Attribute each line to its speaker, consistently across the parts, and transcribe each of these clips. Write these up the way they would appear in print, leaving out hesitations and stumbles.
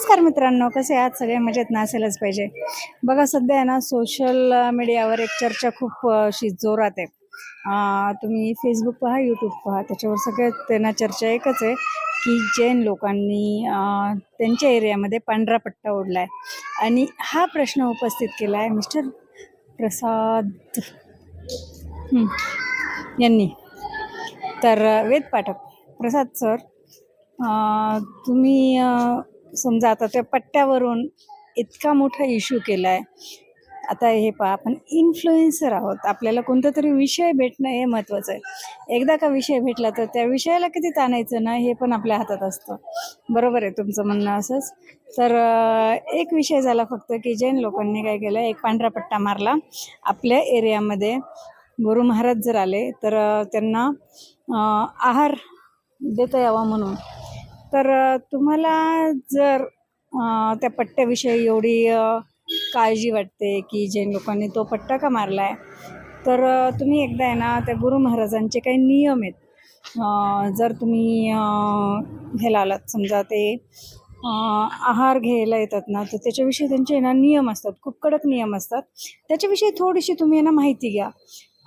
Speaker 1: नमस्कार मित्रांनो, कसे आहात सगळे? मजेत ना असेलच पाहिजे. बघा सध्या आहे ना सोशल मीडियावर एक चर्चा खूप अशी जोरात आहे. तुम्ही फेसबुक पहा, यूट्यूब पहा, त्याच्यावर सगळ्यात त्यांना चर्चा एकच आहे की जैन लोकांनी त्यांच्या एरियामध्ये पांढरा पट्टा ओढला आहे. आणि हा प्रश्न उपस्थित केला आहे मिस्टर प्रसाद यांनी. तर वेद पाठक प्रसाद सर, तुम्ही समजा आता त्या पट्ट्यावरून इतका मोठा इश्यू केला आहे. आता हे पहा, आपण इन्फ्लुएन्सर आहोत, आपल्याला कोणता तरी विषय भेटणं हे महत्त्वाचं आहे. एकदा का विषय भेटला तर त्या विषयाला किती ताणायचं ना हे पण आपल्या हातात असतं. बरोबर आहे तुमचं म्हणणं असंच. तर एक विषय झाला फक्त की जैन लोकांनी काय केलं, एक पांढरा पट्टा मारला आपल्या एरियामध्ये. गुरु महाराज जर आले तर त्यांना आहार देता यावा म्हणून. तर तुम्हाला जर त्या पट्ट्याविषयी एवढी काळजी वाटते की जैन लोकांनी तो पट्टा का मारला आहे, तर तुम्ही एकदा आहे ना त्या गुरु महाराजांचे काही नियम आहेत. जर तुम्ही ह्याला आलात समजा ते आहार घ्यायला येतात ना, तर त्याच्याविषयी त्यांचे ना नियम असतात, खूप कडक नियम असतात. त्याच्याविषयी थोडीशी तुम्ही ना माहिती घ्या.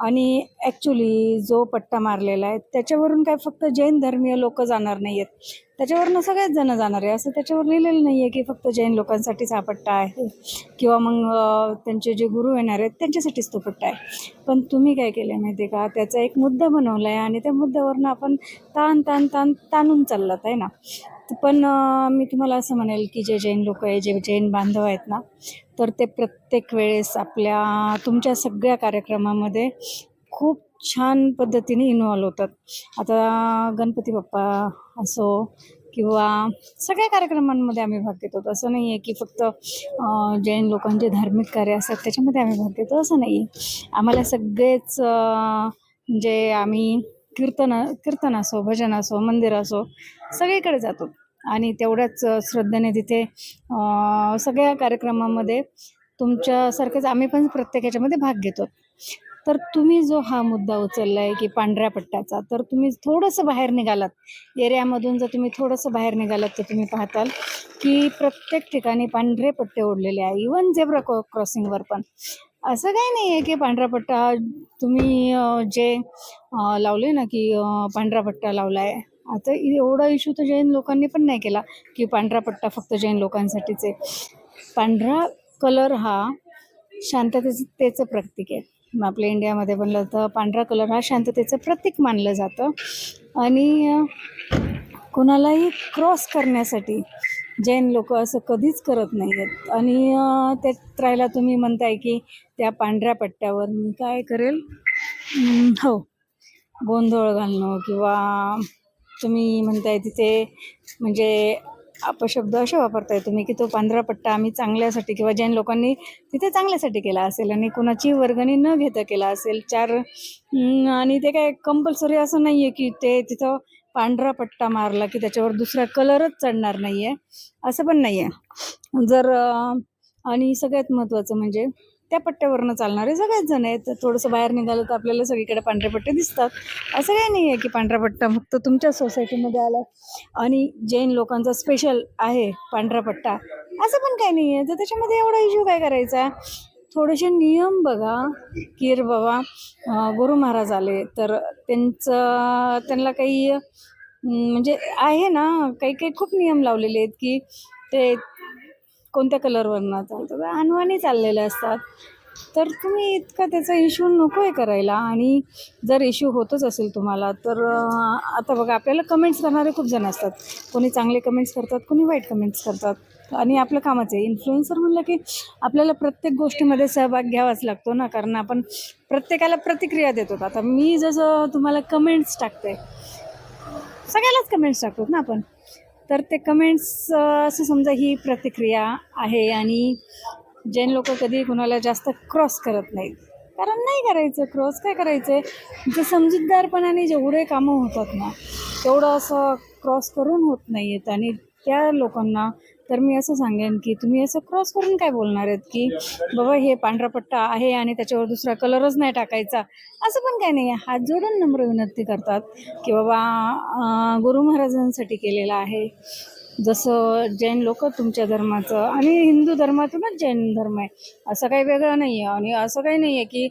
Speaker 1: आणि ॲक्च्युली जो पट्टा मारलेला आहे त्याच्यावरून काय फक्त जैन धर्मीय लोक जाणार नाही आहेत, त्याच्यावरनं सगळेच जण जाणार आहे असं त्याच्यावर लिहिलेलं नाही आहे की फक्त जैन लोकांसाठीच हा पट्टा आहे किंवा मग त्यांचे जे गुरु येणार आहेत त्यांच्यासाठीच तो पट्टा आहे. पण तुम्ही काय केलं माहिती आहे का, त्याचा एक मुद्दा बनवला आहे आणि त्या मुद्द्यावरनं आपण ताणून चाललात आहे ना. पण मी तुम्हाला असं म्हणेल की जे जैन लोक आहे, जे जैन बांधव आहेत ना, तर ते प्रत्येक वेळेस तुमच्या सगळ्या कार्यक्रमामध्ये खूप छान पद्धतीने इन्व्हॉल्व होतात. आता गणपती बाप्पा असो किंवा सगळ्या कार्यक्रमांमध्ये आम्ही भाग घेतो. असं नाही आहे की फक्त जैन लोकांचे धार्मिक कार्य असतात त्याच्यामध्ये आम्ही भाग घेतो, असं नाही आहे. आम्हाला सगळेच म्हणजे आम्ही कीर्तन असो, भजन असो, मंदिर असो, सगळीकडे जातो आणि तेवढ्याच श्रद्धेने तिथे सगळ्या कार्यक्रमामध्ये तुमच्यासारखेच आम्ही पण प्रत्येक ह्याच्यामध्ये भाग घेतो. तर तुम्ही जो हा मुद्दा उचलला आहे की पांढऱ्या पट्ट्याचा, तर तुम्ही थोडंसं बाहेर निघालात एरियामधून, जर तुम्ही थोडंसं बाहेर निघालात तर तुम्ही पाहताल की प्रत्येक ठिकाणी पांढरे पट्टे ओढलेले आहे. इवन झेब्रा क्रॉसिंगवर पण असं काही नाही आहे की पांढरा पट्टा तुम्ही जे लावले ना की पांढरा पट्टा लावला आहे. आता एवढा इश्यू तर जैन लोकांनी पण नाही केला की पांढरा पट्टा फक्त जैन लोकांसाठीच आहे. पांढरा कलर हा शांततेचं प्रतीक आहे. आपल्या इंडियामध्ये बनलं तर पांढरा कलर हा शांततेचं प्रतीक मानलं जातं. आणि कोणालाही क्रॉस करण्यासाठी जैन लोक असं कधीच करत नाही आहेत. आणि त्यात राहिला तुम्ही म्हणताय की त्या पांढऱ्या पट्ट्यावर मी काय करेल, हो, गोंधळ घालणं किंवा तुम्ही म्हणताय तिथे म्हणजे अपशब्द असे वापरताय तुम्ही की तो पांढरा पट्टा आम्ही चांगल्यासाठी किंवा जैन लोकांनी तिथे चांगल्यासाठी केला असेल आणि कोणाची वर्गणी न घेता केला असेल आणि ते काय कंपल्सरी असं नाही आहे की ते तिथं पांढरा पट्टा मारला की त्याच्यावर दुसरा कलरच चढणार नाही आहे, असं पण नाही आहे. आणि सगळ्यात महत्त्वाचं म्हणजे त्या पट्ट्यावरनं चालणारे सगळेच जण आहेत. तर थोडंसं बाहेर निघालं तर आपल्याला सगळीकडे पांढरे पट्टे दिसतात. असं काही नाही आहे की पांढरा पट्टा फक्त तुमच्या सोसायटीमध्ये आला आणि जैन लोकांचा स्पेशल आहे पांढरा पट्टा, असं पण काही नाही आहे. तर त्याच्यामध्ये एवढा इश्यू काय करायचा. थोडेसे नियम बघा की बाबा गुरु महाराज आले तर त्यांना काही म्हणजे आहे ना, काही खूप नियम लावलेले आहेत की ते कोणत्या कलरवरनं चालतं, अनवाणी चाललेले असतात. तर तुम्ही इतका त्याचा इश्यू नको आहे करायला. आणि जर इश्यू होतच असेल तुम्हाला तर आता बघा, आपल्याला कमेंट्स करणारे खूप जण असतात. कोणी चांगले कमेंट्स करतात, कोणी वाईट कमेंट्स करतात. आणि आपलं कामच आहे इन्फ्लुएन्सर म्हणलं की आपल्याला प्रत्येक गोष्टीमध्ये सहभाग घ्यावाच लागतो ना, कारण आपण प्रत्येकाला प्रतिक्रिया देतो. आता मी जसं तुम्हाला कमेंट्स टाकते, सगळ्यालाच कमेंट्स टाकतो ना आपण, तर ते कमेंट्स असं समजा ही प्रतिक्रिया आहे. आणि जैन लोक कधी कुणाला जास्त क्रॉस करत नाहीत, कारण नाही करायचं. क्रॉस काय करायचं, जे समजूतदारपणाने जेवढे कामं होतात ना तेवढं असं क्रॉस करून होत नाही आहेत. आणि त्या लोकांना तर मी असं सांगेन की तुम्ही असं क्रॉस करून काय बोलणार आहेत की बाबा हे पांढरा पट्टा आहे आणि त्याच्यावर दुसरा कलरच नाही टाकायचा, असं पण काही नाही आहे. हात जोडून नम्र विनंती करतात की बाबा गुरु महाराजांसाठी केलेला आहे जसं जैन लोक तुमच्या धर्माचं आणि हिंदू धर्मातूनच जैन धर्म आहे, असं काही वेगळं नाही आहे. आणि असं काही नाही आहे की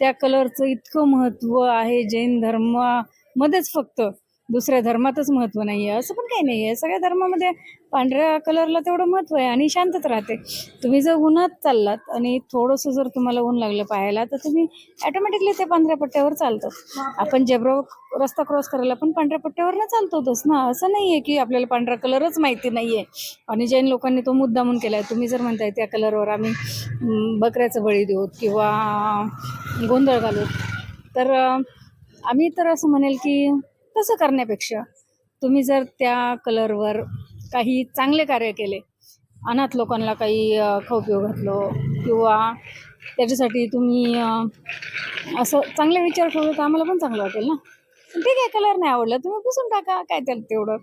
Speaker 1: त्या कलरचं इतकं महत्त्व आहे जैन धर्मामध्येच फक्त, दुसऱ्या धर्मातच महत्त्व नाही आहे असं पण काही नाही आहे. सगळ्या धर्मामध्ये पांढऱ्या कलरला तेवढं महत्त्व आहे आणि शांतता राहते. तुम्ही जर उन्हात चाललात आणि थोडंसं जर तुम्हाला ऊन लागलं पाहायला, तर तुम्ही ॲटोमॅटिकली ते पांढऱ्या पट्ट्यावर चालतात. आपण जेब्रा रस्ता क्रॉस करायला पण पांढऱ्या पट्ट्यावरनं चालतोच ना. असं नाही आहे की आपल्याला पांढरा कलरच माहिती नाही आहे आणि जैन लोकांनी तो मुद्दामून केला आहे. तुम्ही जर म्हणताय त्या कलरवर आम्ही बकऱ्याचं बळी देऊ किंवा गोंधळ घालू, तर आम्ही तर असं म्हणेल की तसं करण्यापेक्षा तुम्ही जर त्या कलरवर काही चांगले कार्य केले, अनाथ लोकांना काही खाऊ-पिऊ घातलो किंवा त्याच्यासाठी तुम्ही असं चांगले विचार ठेवले, तर आम्हाला पण चांगलं वाटेल ना. ठीक आहे, कलर नाही आवडला तुम्ही पुसून टाका, काय त्याला तेवढं.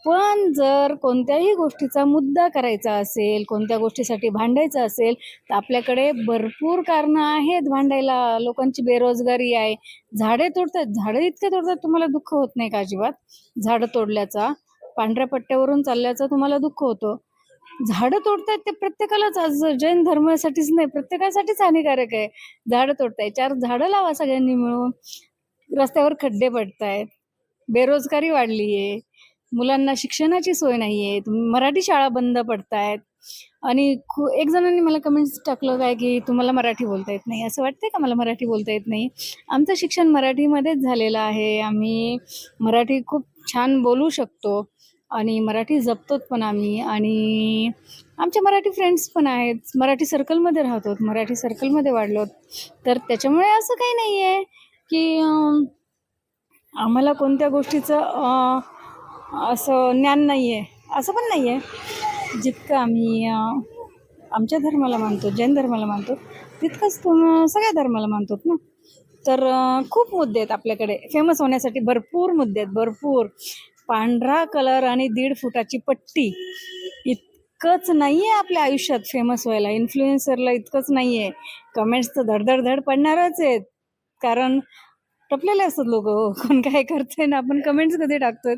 Speaker 1: पण जर कोणत्याही गोष्टीचा मुद्दा करायचा असेल, कोणत्या गोष्टीसाठी भांडायचं असेल, तर आपल्याकडे भरपूर कारणं आहेत भांडायला. लोकांची बेरोजगारी आहे, झाडे तोडतात, झाडं इतके तोडतात, तुम्हाला दुःख होत नाही का अजिबात? झाडं तोडल्याचा, पांढऱ्या पट्ट्यावरून चालल्याचा तुम्हाला दुःख होतं. झाडं तोडतायत ते प्रत्येकालाच, आज जैन धर्मासाठीच नाही, प्रत्येकासाठीच हानिकारक आहे. झाडं तोडताय, 4 झाडं लावा सगळ्यांनी मिळून. रस्त्यावर खड्डे पडतायत, बेरोजगारी वाढली आहे, मुलांना शिक्षणाची सोय नाही आहे, मराठी शाळा बंद पडतायत. आणि एक जणांनी मला कमेंट्स टाकलं काय की तुम्हाला मराठी बोलता येत नाही. असं वाटतंय का मला मराठी बोलता येत नाही? आमचं शिक्षण मराठीमध्येच झालेलं आहे. आम्ही मराठी खूप छान बोलू शकतो आणि मराठी जपतो पण आम्ही. आणि आमचे मराठी फ्रेंड्स पण आहेत, मराठी सर्कलमध्ये राहतो, मराठी सर्कलमध्ये वाढलो. तर त्याच्यामुळे असं काही नाही आहे की आम्हाला कोणत्या गोष्टीचं असं ज्ञान नाही आहे, असं पण नाही आहे. जितकं आम्ही आमच्या धर्माला मानतो, जैन धर्माला मानतो, तितकंच सगळ्या धर्माला मानतो ना. तर खूप मुद्दे आहेत आपल्याकडे फेमस होण्यासाठी, भरपूर मुद्दे आहेत, भरपूर. पांढरा कलर आणि 1.5 फुटाची पट्टी इतकंच नाही आहे आपल्या आयुष्यात फेमस व्हायला, इन्फ्लुएन्सरला इतकंच नाही आहे. कमेंट्स तर धड पडणारच आहेत, कारण टपलेले असतात लोक. कोण काय करतंय ना, आपण कमेंट्स कधी टाकतोय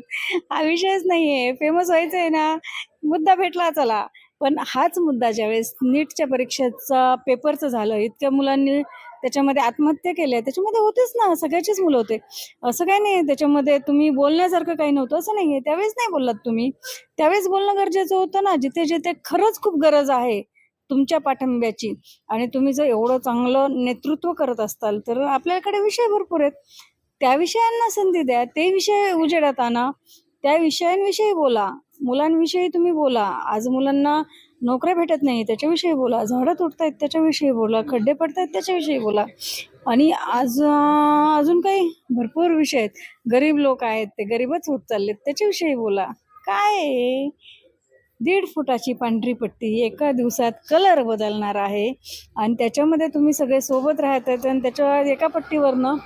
Speaker 1: हा विषयच नाही आहे. फेमस व्हायचं आहे ना, मुद्दा भेटला चला. पण हाच मुद्दा ज्यावेळेस नीटच्या परीक्षेचा पेपरचं झालं, इतक्या मुलांनी त्याच्यामध्ये आत्महत्या केल्या, त्याच्यामध्ये होतेच ना, सगळ्याचीच मुलं होते. असं काही नाही त्याच्यामध्ये तुम्ही बोलण्यासारखं काही नव्हतं असं नाही आहे. त्यावेळेस नाही बोललात तुम्ही, त्यावेळेस बोलणं गरजेचं होतं ना, जिथे जिथे खरंच खूप गरज आहे तुमच्या पाठिंब्याची. आणि तुम्ही जर एवढं चांगलं नेतृत्व करत असताल, तर आपल्याकडे विषय भरपूर आहेत. त्या विषयांना संधी द्या, ते विषय उजेडात आणा, त्या विषयांविषयी बोला, मुलांविषयी तुम्ही बोला. आज मुलांना नोकऱ्या भेटत नाही त्याच्याविषयी बोला, झाडं तुटतायत त्याच्याविषयी बोला, खड्डे पडतायत त्याच्याविषयी बोला. आणि आज अजून काही भरपूर विषय आहेत. गरीब लोक आहेत, ते गरीबच होत चाललेत, त्याच्याविषयी बोला. काय 1.5 फुटाची पांढरी पट्टी एका दिवसात कलर बदलणार आहे आणि त्याच्यामध्ये तुम्ही सगळे सोबत राहतात आणि त्याच्या एका पट्टीवरनं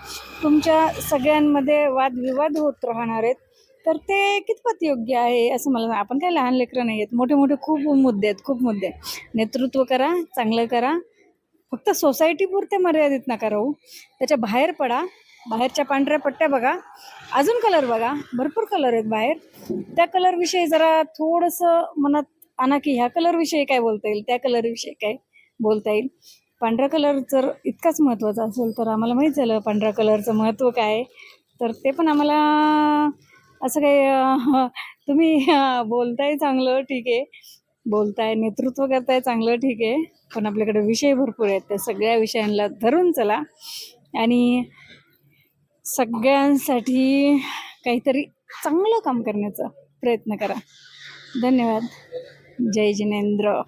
Speaker 1: तुमच्या सगळ्यांमध्ये वादविवाद होत राहणार आहेत. तर ते कितपत योग्य आहे असं मला, आपण काय लहान लेकरं नाही आहेत, मोठे मोठे खूप मुद्दे आहेत, खूप मुद्दे. नेतृत्व करा, चांगलं करा, फक्त सोसायटीपुरते मर्यादित नका राहू, त्याच्या बाहेर पडा. बाहेरच्या पांढऱ्या पट्ट्या बघा, अजून कलर बघा, भरपूर कलर आहेत बाहेर. त्या कलरविषयी जरा थोडंसं मनात आणा की ह्या कलरविषयी काय बोलता येईल, त्या कलरविषयी काय बोलता येईल. पांढरा कलर जर इतकाच महत्त्वाचा असेल, तर आम्हाला माहीत झालं पांढऱ्या कलरचं महत्त्व काय आहे. तर ते पण आम्हाला असं काही तुम्ही बोलताय चांगलं, ठीक आहे, बोलताय, नेतृत्व करताय चांगलं, ठीक आहे, पण आपल्याकडे विषय भरपूर आहेत, त्या सगळ्या विषयांना धरून चला आणि सगळ्यांसाठी काहीतरी चांगलं काम करण्याचा प्रयत्न करा. धन्यवाद. जय जिनेंद्र.